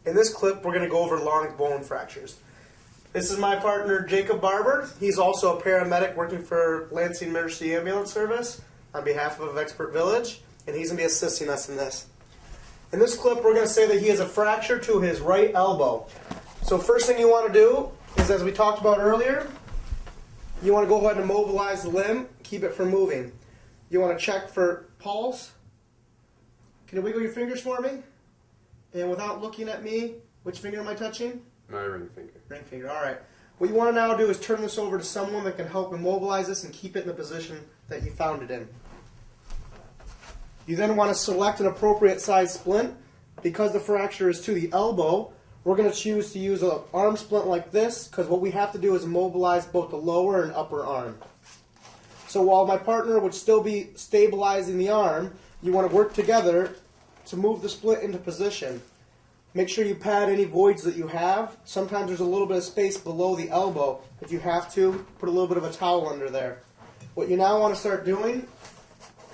In this clip, we're going to go over long bone fractures. This is my partner, Jacob Barber. He's also a paramedic working for Lansing Emergency Ambulance Service on behalf of Expert Village, and he's going to be assisting us in this. In this clip, we're going to say that he has a fracture to his right elbow. So first thing you want to do is, as we talked about earlier, you want to go ahead and immobilize the limb, keep it from moving. You want to check for pulse. Can you wiggle your fingers for me? And without looking at me, which finger am I touching? My ring finger. Ring finger, all right. What you want to now do is turn this over to someone that can help immobilize this and keep it in the position that you found it in. You then want to select an appropriate size splint. Because the fracture is to the elbow, we're going to choose to use an arm splint like this, because what we have to do is immobilize both the lower and upper arm. So while my partner would still be stabilizing the arm, you want to work together to move the splint into position. Make sure you pad any voids that you have. Sometimes there's a little bit of space below the elbow. If you have to, put a little bit of a towel under there. What you now want to start doing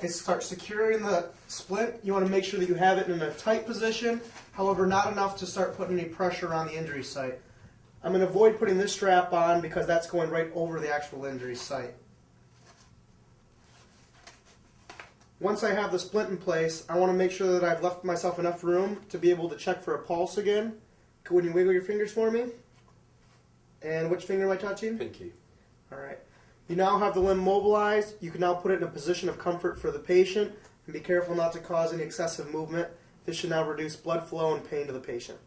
is start securing the splint. You want to make sure that you have it in a tight position, however not enough to start putting any pressure on the injury site. I'm going to avoid putting this strap on because that's going right over the actual injury site. Once I have the splint in place, I want to make sure that I've left myself enough room to be able to check for a pulse again. Would you wiggle your fingers for me? And which finger am I touching? Pinky. All right. You now have the limb mobilized. You can now put it in a position of comfort for the patient, and be careful not to cause any excessive movement. This should now reduce blood flow and pain to the patient.